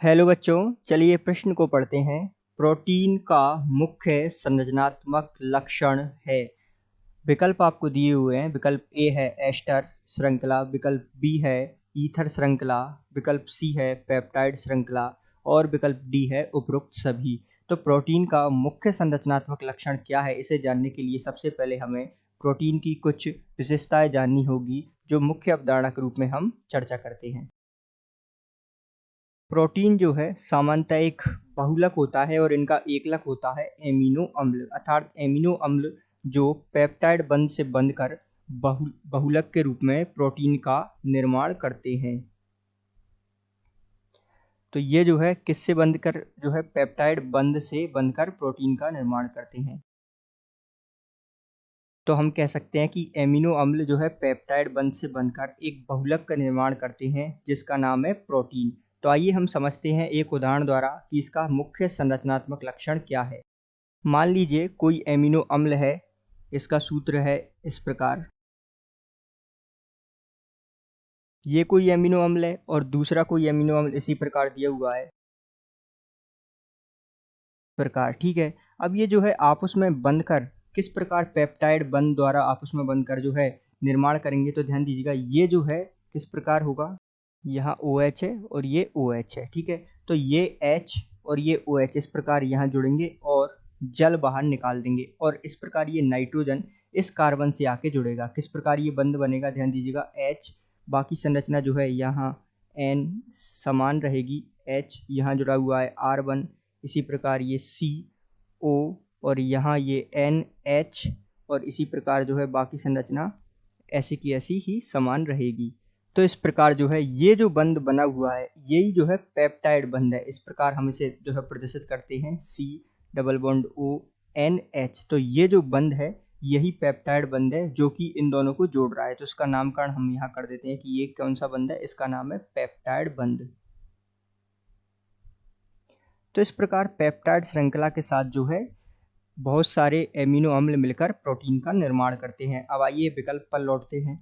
Hello बच्चों, चलिए प्रश्न को पढ़ते हैं। प्रोटीन का मुख्य संरचनात्मक लक्षण है। विकल्प आपको दिए हुए हैं। विकल्प ए है एस्टर श्रृंखला, विकल्प बी है ईथर श्रृंखला, विकल्प सी है पेप्टाइड श्रृंखला और विकल्प डी है उपरोक्त सभी। तो प्रोटीन का मुख्य संरचनात्मक लक्षण क्या है, इसे जानने के लिए सबसे पहले हमें प्रोटीन की कुछ विशेषताएं जाननी होगी, जो मुख्य अवधारणा के रूप में हम चर्चा करते हैं। प्रोटीन जो है सामान्यतः एक बहुलक होता है और इनका एकलक होता है एमिनो अम्ल, अर्थात एमिनो अम्ल जो पेप्टाइड बंध से बंधकर बहुलक के रूप में प्रोटीन का निर्माण करते हैं। तो ये जो है किससे बंधकर जो है पेप्टाइड बंध से बंधकर प्रोटीन का निर्माण करते हैं। तो हम कह सकते हैं कि एमिनो अम्ल जो है पेप्टाइड बंध से बनकर एक बहुलक का निर्माण करते हैं जिसका नाम है प्रोटीन। तो आइए हम समझते हैं एक उदाहरण द्वारा कि इसका मुख्य संरचनात्मक लक्षण क्या है। मान लीजिए कोई एमिनो अम्ल है, इसका सूत्र है इस प्रकार। ये कोई एमिनो अम्ल है और दूसरा कोई एमिनो अम्ल इसी प्रकार दिया हुआ है प्रकार, ठीक है। अब ये जो है आपस में बंधकर किस प्रकार पेप्टाइड बंध द्वारा आपस में बंधकर जो है निर्माण करेंगे। तो ध्यान दीजिएगा, ये जो है किस प्रकार होगा, यहाँ OH है और ये OH है, ठीक है। तो ये H और ये OH इस प्रकार यहाँ जुड़ेंगे और जल बाहर निकाल देंगे और इस प्रकार ये नाइट्रोजन इस कार्बन से आके जुड़ेगा। किस प्रकार ये बंध बनेगा, ध्यान दीजिएगा, H बाकी संरचना जो है यहाँ N समान रहेगी, H यहाँ जुड़ा हुआ है R1, इसी प्रकार ये CO और यहाँ ये NH और इसी प्रकार जो है बाकी संरचना ऐसी की ऐसी ही समान रहेगी। तो इस प्रकार जो है ये जो बंध बना हुआ है यही जो है पेप्टाइड बंध है। इस प्रकार हम इसे जो है प्रदर्शित करते हैं C+O NH। तो ये जो बंध है यही पेप्टाइड बंध है जो कि इन दोनों को जोड़ रहा है। तो इसका नामकरण हम यहाँ कर देते हैं कि ये कौन सा बंध है, इसका नाम है पेप्टाइड बंध। तो इस प्रकार पेप्टाइड श्रृंखला के साथ जो है बहुत सारे एमिनो अम्ल मिलकर प्रोटीन का निर्माण करते हैं। अब आइए विकल्प पर लौटते हैं।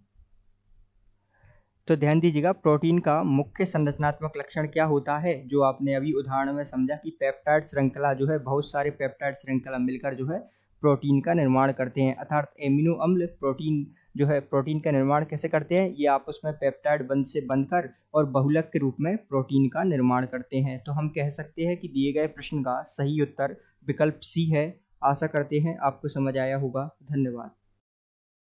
तो ध्यान दीजिएगा, प्रोटीन का मुख्य संरचनात्मक लक्षण क्या होता है, जो आपने अभी उदाहरण में समझा कि पेप्टाइड श्रृंखला जो है बहुत सारे पेप्टाइड श्रृंखला मिलकर जो है प्रोटीन का निर्माण करते हैं। अर्थात एमिनो अम्ल प्रोटीन जो है प्रोटीन का निर्माण कैसे करते हैं, ये आपस में पेप्टाइड बंध से बंधकर और बहुलक के रूप में प्रोटीन का निर्माण करते हैं। तो हम कह सकते हैं कि दिए गए प्रश्न का सही उत्तर विकल्प सी है। आशा करते हैं आपको समझ आया होगा। धन्यवाद।